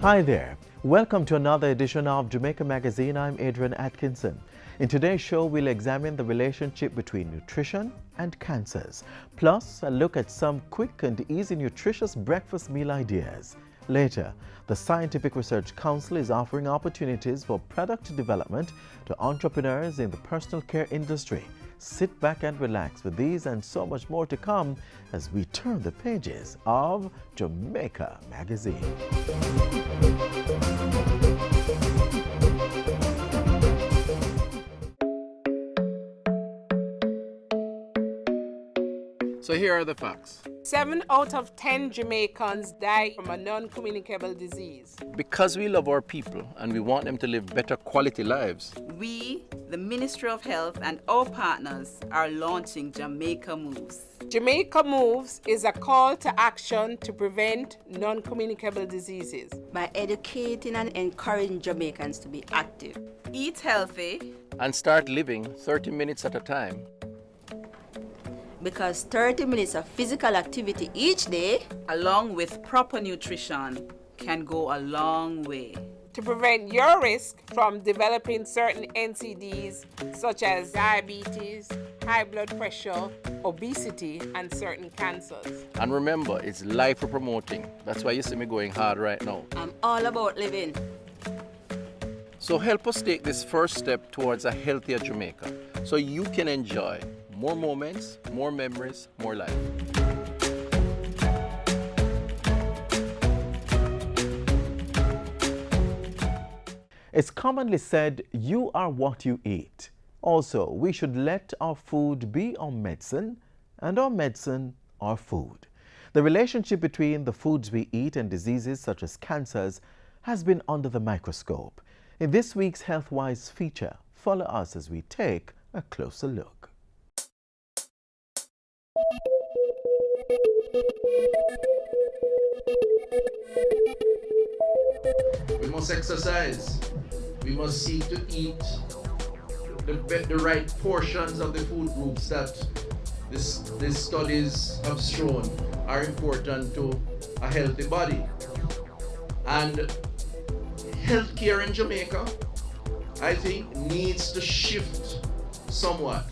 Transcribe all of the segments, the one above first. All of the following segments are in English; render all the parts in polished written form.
Hi there. Welcome to another edition of Jamaica Magazine. I'm Adrian Atkinson. In today's show, we'll examine the relationship between nutrition and cancers, plus a look at some quick and easy nutritious breakfast meal ideas. Later, the Scientific Research Council is offering opportunities for product development to entrepreneurs in the personal care industry. Sit back and relax with these and so much more to come as we turn the pages of Jamaica Magazine. So here are the facts. 7 out of 10 Jamaicans die from a non-communicable disease. Because we love our people and we want them to live better quality lives, we, the Ministry of Health and our partners, are launching Jamaica Moves. Jamaica Moves is a call to action to prevent non-communicable diseases. By educating and encouraging Jamaicans to be active. Eat healthy. and start living 30 minutes at a time. Because 30 minutes of physical activity each day, along with proper nutrition, can go a long way. To prevent your risk from developing certain NCDs such as diabetes, high blood pressure, obesity, and certain cancers. And remember, it's life we're promoting. That's why you see me going hard right now. I'm all about living. So help us take this first step towards a healthier Jamaica so you can enjoy more moments, more memories, more life. It's commonly said, you are what you eat. Also, we should let our food be our medicine and our medicine our food. The relationship between the foods we eat and diseases such as cancers has been under the microscope. In this week's Healthwise feature, follow us as we take a closer look. We must exercise. We must seek to eat the right portions of the food groups that these studies have shown are important to a healthy body. And healthcare in Jamaica, I think, needs to shift somewhat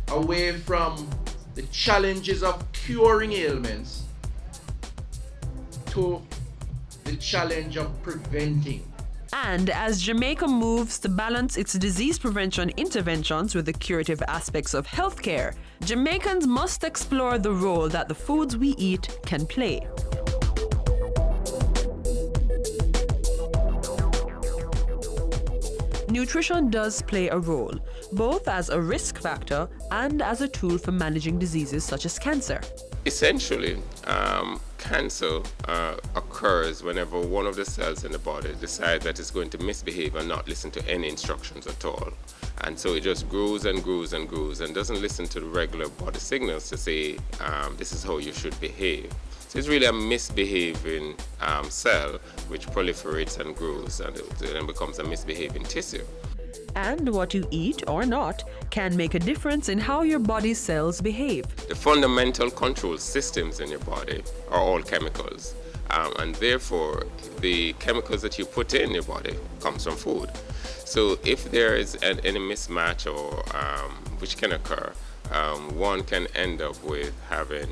away from the challenges of curing ailments to the challenge of preventing. And as Jamaica moves to balance its disease prevention interventions with the curative aspects of healthcare, Jamaicans must explore the role that the foods we eat can play. Nutrition does play a role, both as a risk factor and as a tool for managing diseases such as cancer. Essentially, cancer occurs whenever one of the cells in the body decides that it's going to misbehave and not listen to any instructions at all. And so it just grows and grows and grows and doesn't listen to the regular body signals to say, this is how you should behave. So it's really a misbehaving cell which proliferates and grows and it then becomes a misbehaving tissue. And what you eat or not can make a difference in how your body's cells behave. The fundamental control systems in your body are all chemicals. And therefore, the chemicals that you put in your body comes from food. So if there is any mismatch or which can occur, one can end up with having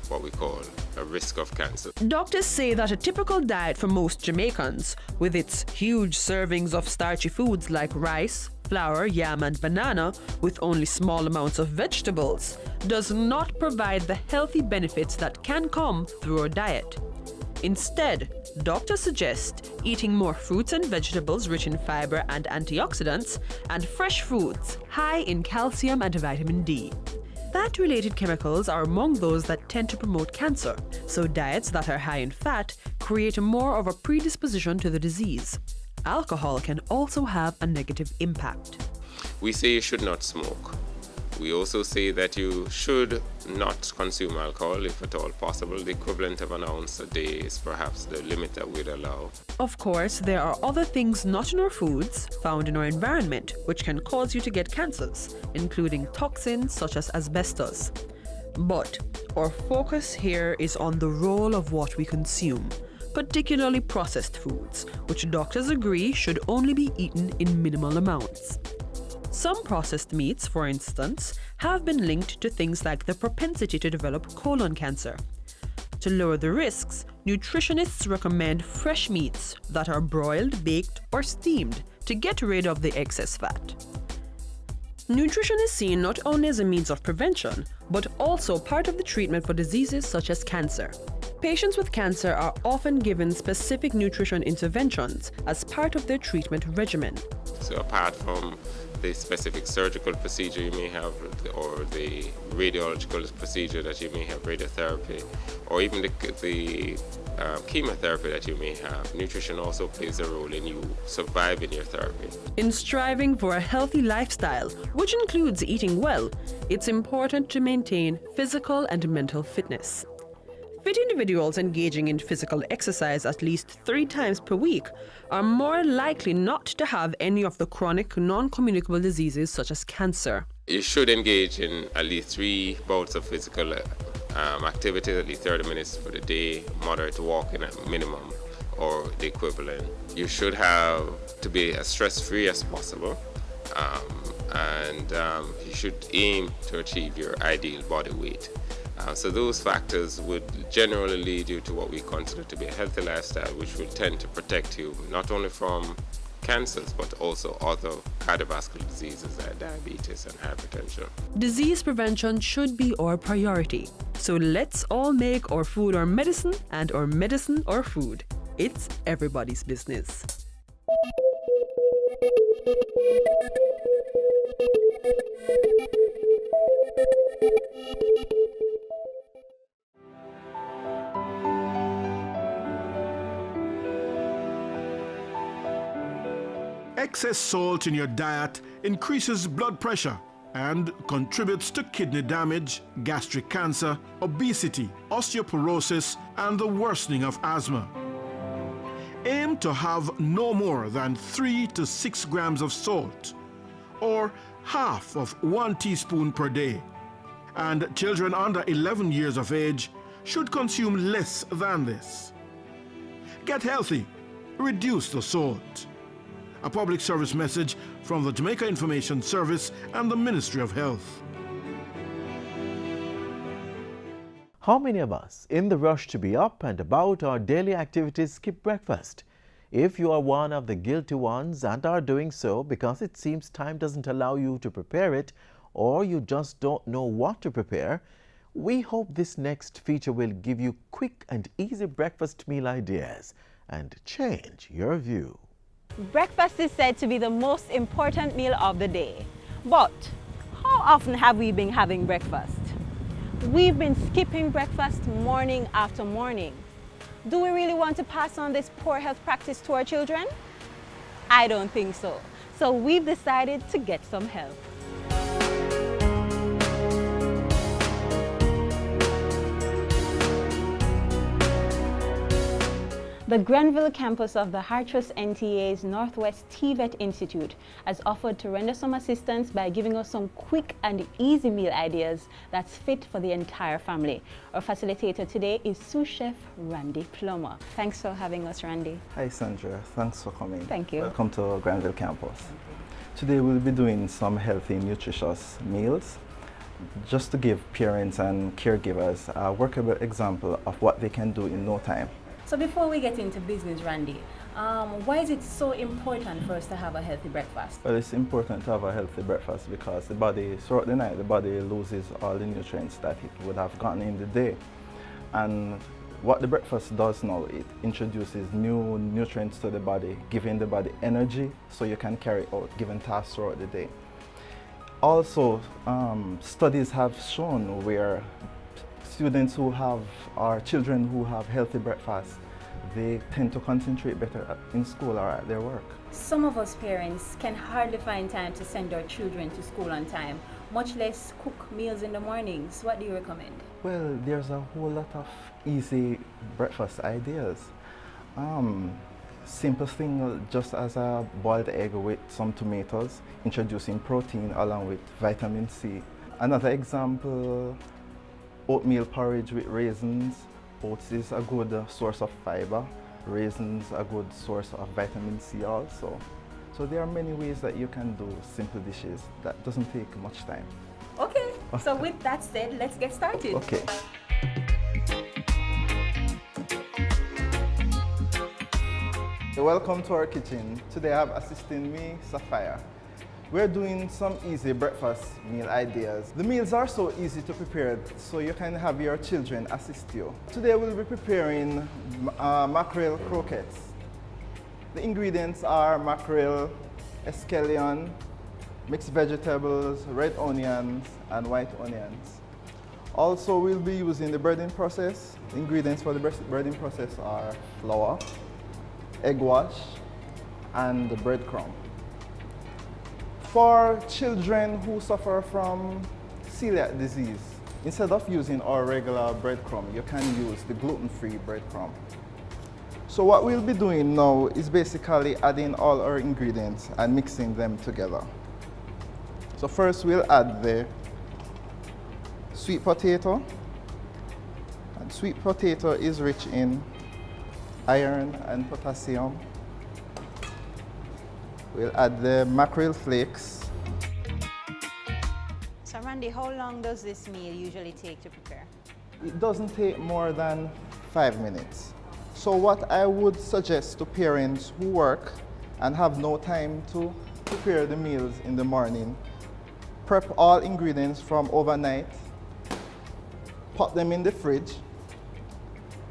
what we call a risk of cancer. Doctors say that a typical diet for most Jamaicans, with its huge servings of starchy foods like rice, flour, yam and banana, with only small amounts of vegetables, does not provide the healthy benefits that can come through a diet. Instead, doctors suggest eating more fruits and vegetables rich in fiber and antioxidants, and fresh foods high in calcium and vitamin D. Fat-related chemicals are among those that tend to promote cancer, so diets that are high in fat create more of a predisposition to the disease. Alcohol can also have a negative impact. We say you should not smoke. We also say that you should not consume alcohol if at all possible. The equivalent of an ounce a day is perhaps the limit that we'd allow. Of course, there are other things not in our foods, found in our environment, which can cause you to get cancers, including toxins such as asbestos. But our focus here is on the role of what we consume. particularly processed foods, which doctors agree should only be eaten in minimal amounts. Some processed meats, for instance, have been linked to things like the propensity to develop colon cancer. To lower the risks, nutritionists recommend fresh meats that are broiled, baked, or steamed to get rid of the excess fat. Nutrition is seen not only as a means of prevention, but also part of the treatment for diseases such as cancer. Patients with cancer are often given specific nutrition interventions as part of their treatment regimen. So apart from the specific surgical procedure you may have, or the radiological procedure that you may have, radiotherapy, or even the chemotherapy that you may have, nutrition also plays a role in you surviving your therapy. In striving for a healthy lifestyle, which includes eating well, it's important to maintain physical and mental fitness. Fit individuals engaging in physical exercise at least 3 times per week are more likely not to have any of the chronic, non-communicable diseases such as cancer. You should engage in at least 3 bouts of physical activity, at least 30 minutes for the day, moderate walking at minimum or the equivalent. You should have to be as stress-free as possible, and you should aim to achieve your ideal body weight. So those factors would generally lead you to what we consider to be a healthy lifestyle, which will tend to protect you not only from cancers, but also other cardiovascular diseases like diabetes and hypertension. Disease prevention should be our priority. So let's all make our food our medicine and our medicine our food. It's everybody's business. Excess salt in your diet increases blood pressure and contributes to kidney damage, gastric cancer, obesity, osteoporosis, and the worsening of asthma. Aim to have no more than 3 to 6 grams of salt, or half of 1 teaspoon per day. And children under 11 years of age should consume less than this. Get healthy. Reduce the salt. A public service message from the Jamaica Information Service and the Ministry of Health. How many of us, in the rush to be up and about our daily activities, skip breakfast? If you are one of the guilty ones and are doing so because it seems time doesn't allow you to prepare it, or you just don't know what to prepare, we hope this next feature will give you quick and easy breakfast meal ideas and change your view. Breakfast is said to be the most important meal of the day. But how often have we been having breakfast? We've been skipping breakfast morning after morning. Do we really want to pass on this poor health practice to our children? I don't think so. So we've decided to get some help. The Granville campus of the Hartress NTA's Northwest TVET Institute has offered to render some assistance by giving us some quick and easy meal ideas that's fit for the entire family. Our facilitator today is sous chef Randy Plummer. Thanks for having us, Randy. Hi Sandra, thanks for coming. Thank you. Welcome to Granville campus. Today we'll be doing some healthy, nutritious meals just to give parents and caregivers a workable example of what they can do in no time. So before we get into business, Randy, why is it so important for us to have a healthy breakfast? Well, it's important to have a healthy breakfast because the body, throughout the night, the body loses all the nutrients that it would have gotten in the day. And what the breakfast does now, it introduces new nutrients to the body, giving the body energy so you can carry out given tasks throughout the day. Also, studies have shown where students who have, or children who have healthy breakfasts, they tend to concentrate better in school or at their work. Some of us parents can hardly find time to send our children to school on time, much less cook meals in the mornings. What do you recommend? Well, there's a whole lot of easy breakfast ideas. Simple thing, just as a boiled egg with some tomatoes, introducing protein along with vitamin C. Another example, oatmeal porridge with raisins Oats is a good source of fiber. Raisins a good source of vitamin C also. So there are many ways that you can do simple dishes that doesn't take much time. Okay, so with that said, let's get started. Okay. Welcome to our kitchen. Today I have assisting me, Sapphire. We're doing some easy breakfast meal ideas. The meals are so easy to prepare, so you can have your children assist you. Today we'll be preparing mackerel croquettes. The ingredients are mackerel, escallion, mixed vegetables, red onions, and white onions. Also, we'll be using the breading process. The ingredients for the breading process are flour, egg wash, and the breadcrumb. For children who suffer from celiac disease, instead of using our regular breadcrumb, you can use the gluten-free breadcrumb. So what we'll be doing now is basically adding all our ingredients and mixing them together. So first we'll add the sweet potato. And sweet potato is rich in iron and potassium. We'll add the mackerel flakes. So Randy, how long does this meal usually take to prepare? It doesn't take more than 5 minutes. So what I would suggest to parents who work and have no time to prepare the meals in the morning, prep all ingredients from overnight, put them in the fridge,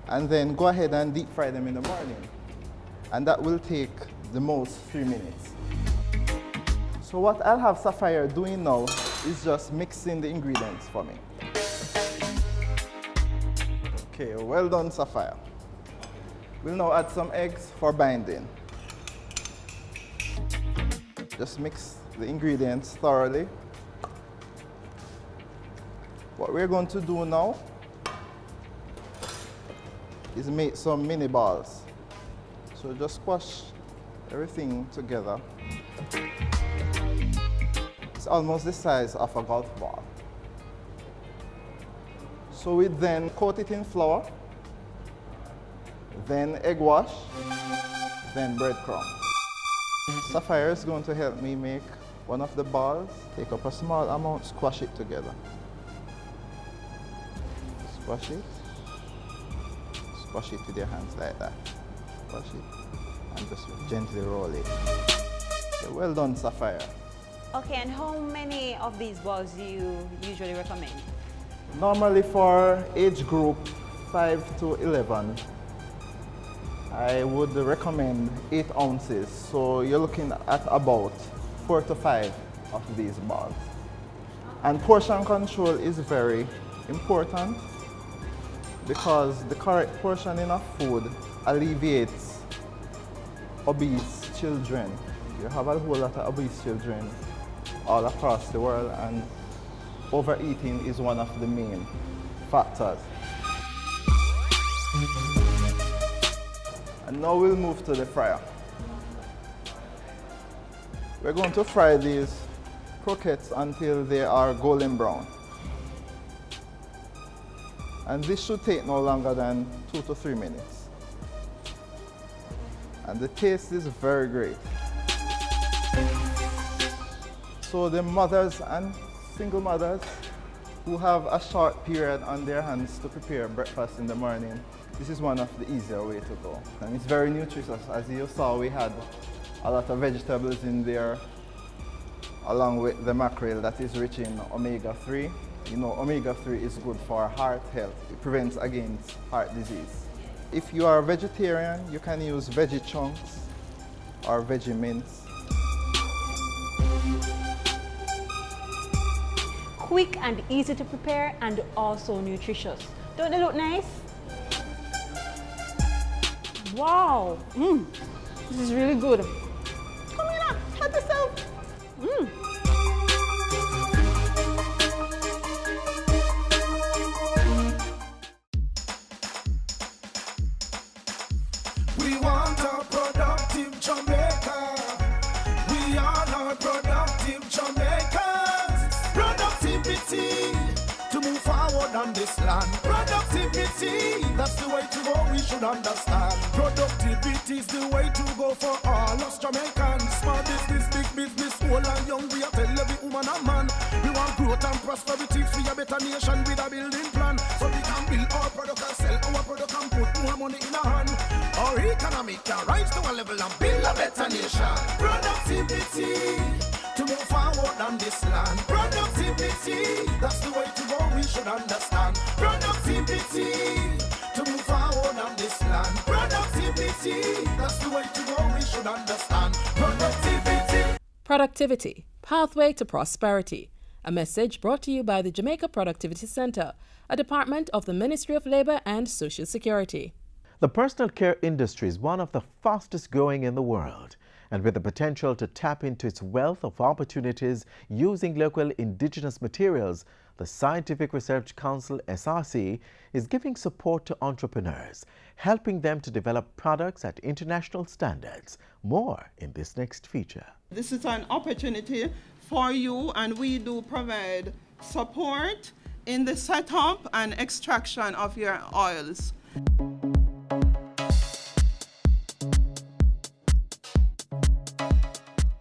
and then go ahead and deep fry them in the morning. And that will take the most 3 minutes. So what I'll have Sapphire doing now is just mixing the ingredients for me. Okay, well done, Sapphire. We'll now add some eggs for binding. Just mix the ingredients thoroughly. What we're going to do now is make some mini balls. So just squash everything together. It's almost the size of a golf ball. So we then coat it in flour, then egg wash, then breadcrumb. Sapphire is going to help me make one of the balls. Take up a small amount, squash it together. Squash it. Squash it with your hands like that. Squash it and just gently roll it. So well done, Sapphire. Okay, and how many of these balls do you usually recommend? Normally for age group 5 to 11, I would recommend 8 ounces. So you're looking at about 4 to 5 of these balls. And portion control is very important because the correct portioning of food alleviates obese children. You have a whole lot of obese children all across the world, and overeating is one of the main factors. And now we'll move to the fryer. We're going to fry these croquettes until they are golden brown. And this should take no longer than 2 to 3 minutes. And the taste is very great. So the mothers and single mothers who have a short period on their hands to prepare breakfast in the morning, this is one of the easier way to go. And it's very nutritious. As you saw, we had a lot of vegetables in there, along with the mackerel that is rich in omega-3. You know, omega-3 is good for heart health. It prevents against heart disease. If you are a vegetarian, you can use veggie chunks or veggie mince. Quick and easy to prepare and also nutritious. Don't they look nice? Wow, this is really good. Come here, help yourself. We want a productive Jamaica. We are not productive Jamaicans. Productivity to move forward on this land. Productivity. That's the way to go, we should understand. Productivity is the way to go for all us Jamaicans. Small business, big business, old and young, we are tell every woman and man. We want growth and prosperity for a better nation with a building plan. So we can build our product and sell our product and put more money in our hand. Our economy can rise to a level and build a better nation. Productivity to move forward on this land. Productivity, that's the way to go, we should understand. Productivity to move forward on this land. Productivity, that's the way to go, we should understand. Productivity. Productivity, Pathway to Prosperity. A message brought to you by the Jamaica Productivity Center, a department of the Ministry of Labor and Social Security. The personal care industry is one of the fastest growing in the world, and with the potential to tap into its wealth of opportunities using local indigenous materials, the Scientific Research Council (SRC) is giving support to entrepreneurs, helping them to develop products at international standards. More in this next feature. This is an opportunity for you, and we do provide support in the setup and extraction of your oils.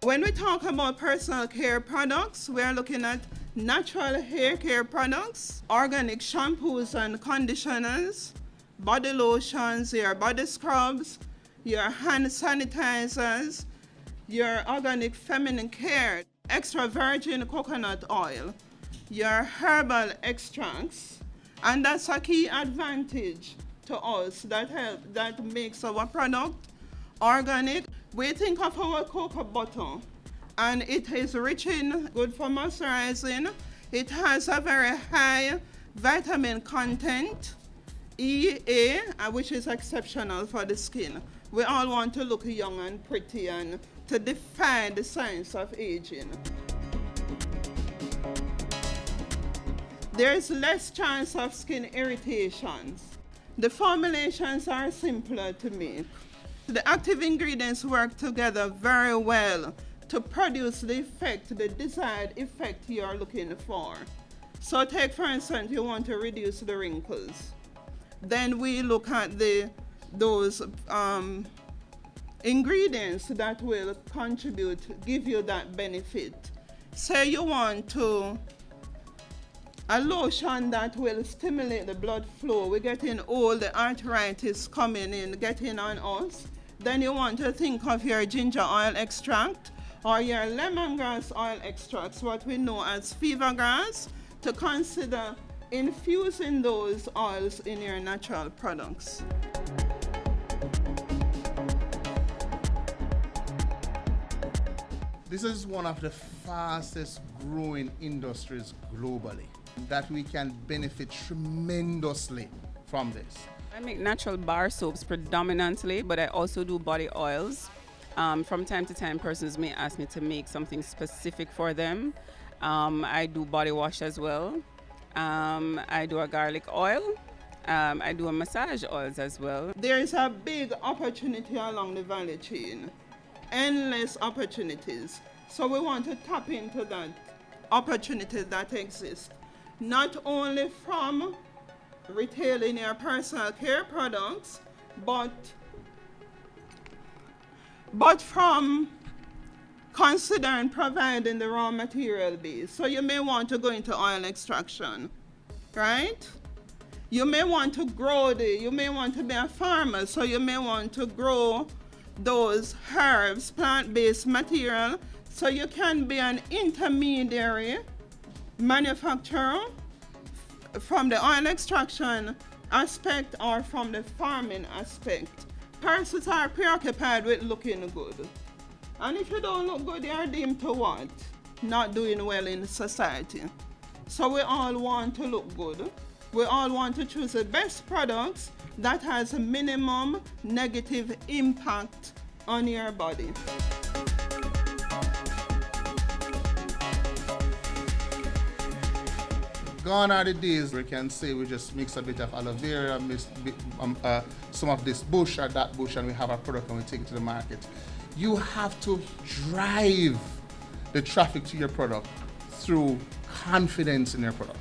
When we talk about personal care products, we are looking at natural hair care products, organic shampoos and conditioners, body lotions, your body scrubs, your hand sanitizers, your organic feminine care, extra virgin coconut oil, your herbal extracts, and that's a key advantage to us that makes our product organic. We think of our cocoa butter, and it is rich in good for moisturizing. It has a very high vitamin content, EA, which is exceptional for the skin. We all want to look young and pretty and to defy the signs of aging. There is less chance of skin irritations. The formulations are simpler to make. The active ingredients work together very well to produce the effect, the desired effect you are looking for. So take, for instance, you want to reduce the wrinkles. Then we look at those ingredients that will contribute, give you that benefit. Say you want a lotion that will stimulate the blood flow. We're getting all the arthritis coming in, getting on us. Then you want to think of your ginger oil extract or your lemongrass oil extracts, what we know as fever grass, to consider infusing those oils in your natural products. This is one of the fastest growing industries globally that we can benefit tremendously from this. I make natural bar soaps predominantly, but I also do body oils. From time to time, persons may ask me to make something specific for them. I do body wash as well. I do a garlic oil. I do a massage oils as well. There is a big opportunity along the value chain, endless opportunities. So we want to tap into that opportunity that exists, not only from retailing your personal care products, but from considering providing the raw material base. So you may want to go into oil extraction, right? You may want to grow you may want to be a farmer, so you may want to grow those herbs, plant-based material, so you can be an intermediary manufacturer from the oil extraction aspect or from the farming aspect. Persons are preoccupied with looking good. And if you don't look good, you are deemed to what? Not doing well in society. So we all want to look good. We all want to choose the best products that has a minimum negative impact on your body. Gone are the days where we can say we just mix a bit of aloe vera, some of this bush or that bush, and we have a product and we take it to the market. You have to drive the traffic to your product through confidence in your product.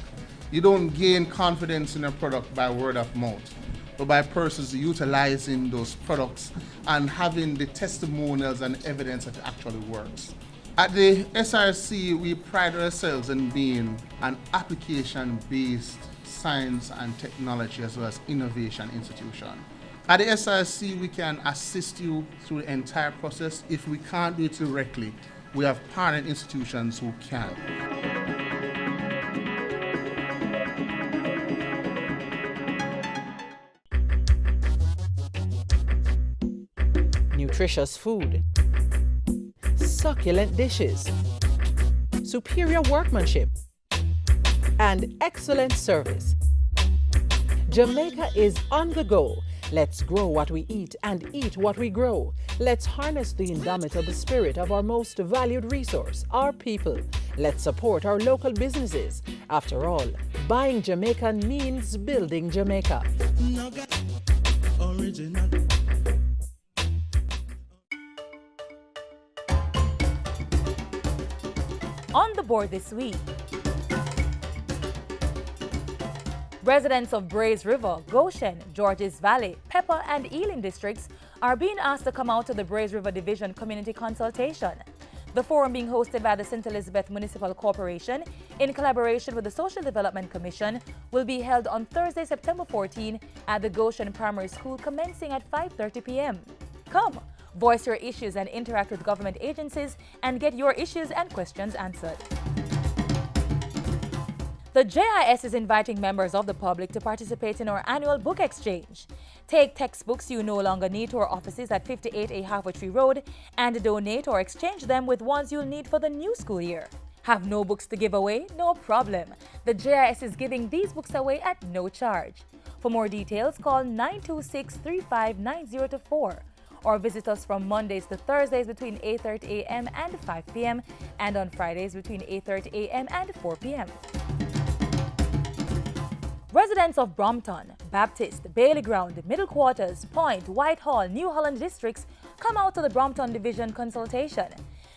You don't gain confidence in your product by word of mouth. but by persons utilizing those products and having the testimonials and evidence that it actually works. At the SRC, we pride ourselves in being an application-based science and technology as well as innovation institution. At the SRC, we can assist you through the entire process. If we can't do it directly, we have partner institutions who can. Nutritious food, succulent dishes, superior workmanship, and excellent service. Jamaica is on the go. Let's grow what we eat and eat what we grow. Let's harness the indomitable spirit of our most valued resource, our people. Let's support our local businesses. After all, buying Jamaican means building Jamaica. Original. On the board this week, residents of Braes River, Goshen, Georges Valley, Pepper and Ealing districts are being asked to come out to the Braes River Division Community Consultation. The forum being hosted by the St. Elizabeth Municipal Corporation in collaboration with the Social Development Commission will be held on Thursday, September 14 at the Goshen Primary School commencing at 5:30 p.m. Come, voice your issues and interact with government agencies and get your issues and questions answered. The JIS is inviting members of the public to participate in our annual book exchange. Take textbooks you no longer need to our offices at 58A Halfway Tree Road and donate or exchange them with ones you'll need for the new school year. Have no books to give away? No problem. The JIS is giving these books away at no charge. For more details, call 926-359024 or visit us from Mondays to Thursdays between 8:30 a.m. and 5 p.m. and on Fridays between 8:30 a.m. and 4 p.m. Residents of Brompton, Baptist, Bailey Ground, Middle Quarters, Point, Whitehall, New Holland districts come out to the Brompton Division Consultation.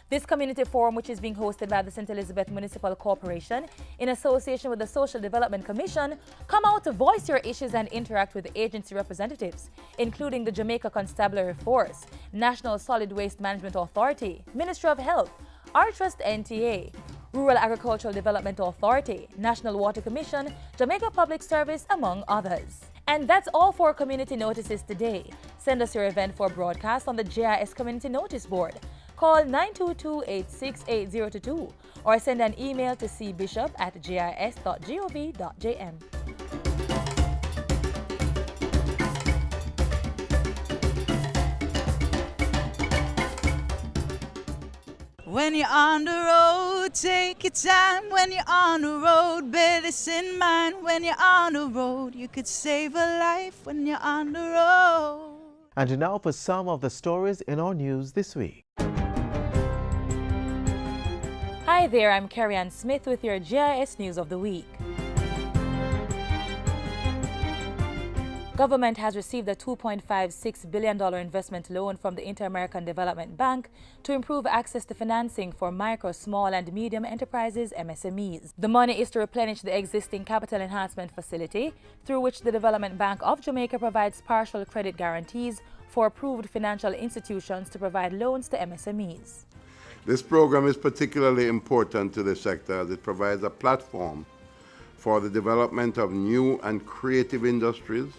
This community forum, which is being hosted by the St. Elizabeth Municipal Corporation in association with the Social Development Commission, come out to voice your issues and interact with agency representatives, including the Jamaica Constabulary Force, National Solid Waste Management Authority, Ministry of Health, Artrust NTA, Rural Agricultural Development Authority, National Water Commission, Jamaica Public Service, among others. And that's all for community notices today. Send us your event for broadcast on the JIS Community Notice Board. Call 922-868022 or send an email to cbishop@jis.gov.jm. When you're on the road, take your time. When you're on the road, bear this in mind. When you're on the road, you could save a life when you're on the road. And now for some of the stories in our news this week. Hi there, I'm Carrie Ann Smith with your GIS News of the Week. Government has received a $2.56 billion investment loan from the Inter-American Development Bank to improve access to financing for micro, small and medium enterprises, MSMEs. The money is to replenish the existing capital enhancement facility, through which the Development Bank of Jamaica provides partial credit guarantees for approved financial institutions to provide loans to MSMEs. This program is particularly important to the sector as it provides a platform for the development of new and creative industries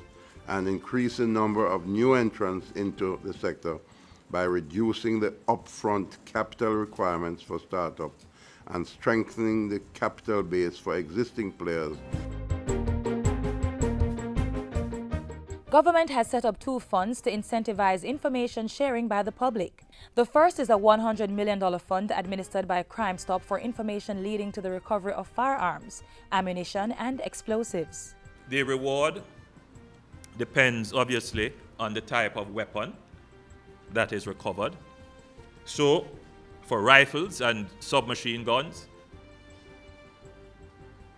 and increase the number of new entrants into the sector by reducing the upfront capital requirements for startups and strengthening the capital base for existing players. Government has set up two funds to incentivize information sharing by the public. The first is a $100 million fund administered by Crime Stop for information leading to the recovery of firearms, ammunition, and explosives. The reward depends obviously on the type of weapon that is recovered. So, for rifles and submachine guns,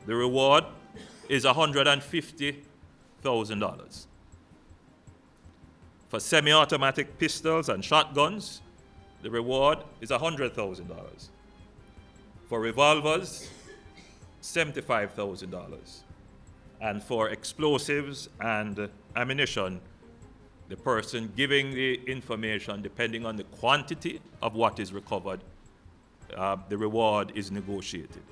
the reward is $150,000. For semi-automatic pistols and shotguns, the reward is $100,000. For revolvers, $75,000. And for explosives and ammunition, the person giving the information, depending on the quantity of what is recovered, the reward is negotiated.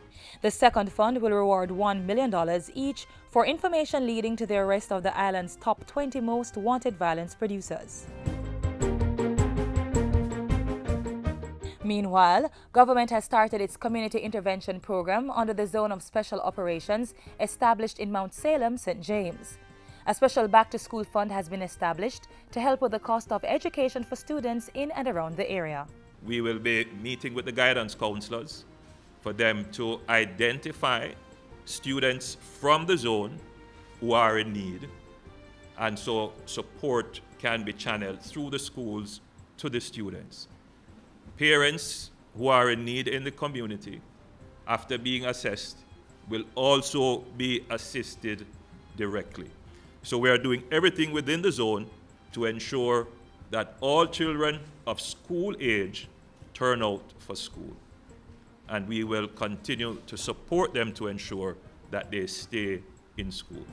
The second fund will reward $1 million each for information leading to the arrest of the island's top 20 most wanted violence producers. Meanwhile, government has started its community intervention program under the Zone of Special Operations established in Mount Salem, St. James. A special back-to-school fund has been established to help with the cost of education for students in and around the area. We will be meeting with the guidance counselors for them to identify students from the zone who are in need, and so support can be channeled through the schools to the students. Parents who are in need in the community, after being assessed, will also be assisted directly. So we are doing everything within the zone to ensure that all children of school age turn out for school. And we will continue to support them to ensure that they stay in school.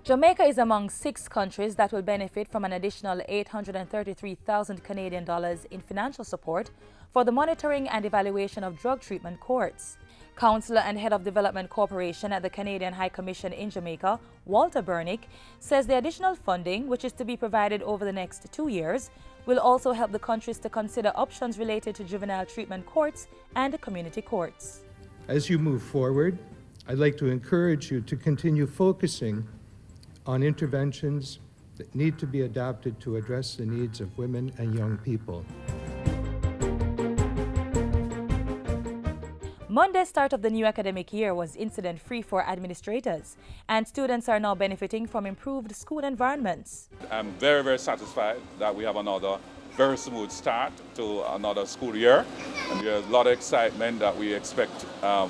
Jamaica is among 6 countries that will benefit from an additional 833,000 Canadian dollars in financial support for the monitoring and evaluation of drug treatment courts. Counselor and Head of Development Cooperation at the Canadian High Commission in Jamaica, Walter Bernick, says the additional funding, which is to be provided over the next 2 years, will also help the countries to consider options related to juvenile treatment courts and community courts. As you move forward, I'd like to encourage you to continue focusing on interventions that need to be adapted to address the needs of women and young people. Monday's start of the new academic year was incident-free for administrators, and students are now benefiting from improved school environments. I'm very, very satisfied that we have another very smooth start to another school year, and there's a lot of excitement that we expect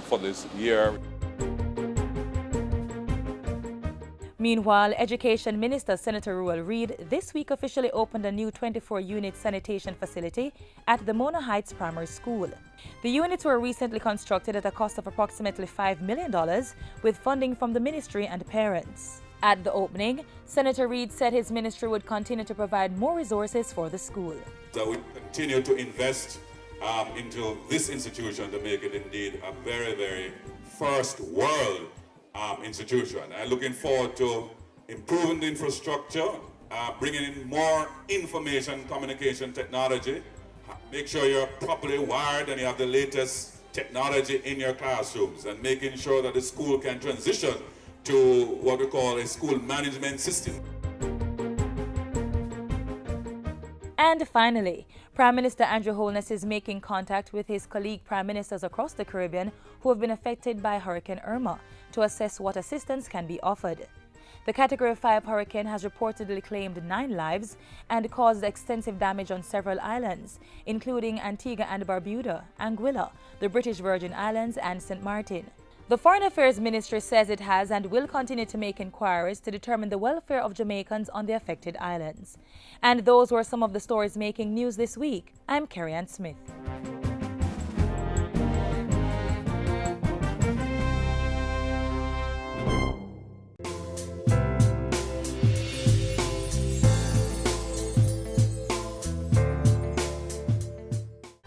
for this year. Meanwhile, Education Minister Senator Ruel Reid this week officially opened a new 24-unit sanitation facility at the Mona Heights Primary School. The units were recently constructed at a cost of approximately $5 million with funding from the ministry and parents. At the opening, Senator Reid said his ministry would continue to provide more resources for the school. So we continue to invest into this institution to make it indeed a very, very first world institution. I'm looking forward to improving the infrastructure, bringing in more information communication technology, make sure you're properly wired and you have the latest technology in your classrooms, and making sure that the school can transition to what we call a school management system. And finally, Prime Minister Andrew Holness is making contact with his colleague prime ministers across the Caribbean who have been affected by Hurricane Irma to assess what assistance can be offered. The Category 5 hurricane has reportedly claimed 9 lives and caused extensive damage on several islands, including Antigua and Barbuda, Anguilla, the British Virgin Islands, and St. Martin. The Foreign Affairs Ministry says it has and will continue to make inquiries to determine the welfare of Jamaicans on the affected islands. And those were some of the stories making news this week. I'm Carrie Ann Smith.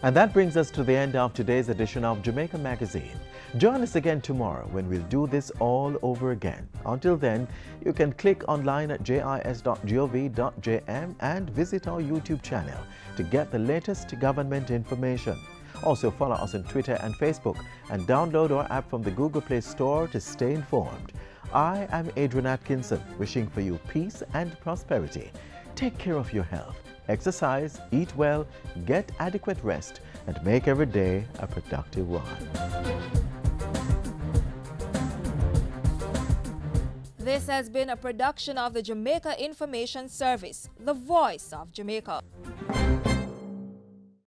And that brings us to the end of today's edition of Jamaica Magazine. Join us again tomorrow when we'll do this all over again. Until then, you can click online at jis.gov.jm and visit our YouTube channel to get the latest government information. Also follow us on Twitter and Facebook and download our app from the Google Play Store to stay informed. I am Adrian Atkinson, wishing for you peace and prosperity. Take care of your health. Exercise, eat well, get adequate rest, and make every day a productive one. This has been a production of the Jamaica Information Service, the voice of Jamaica.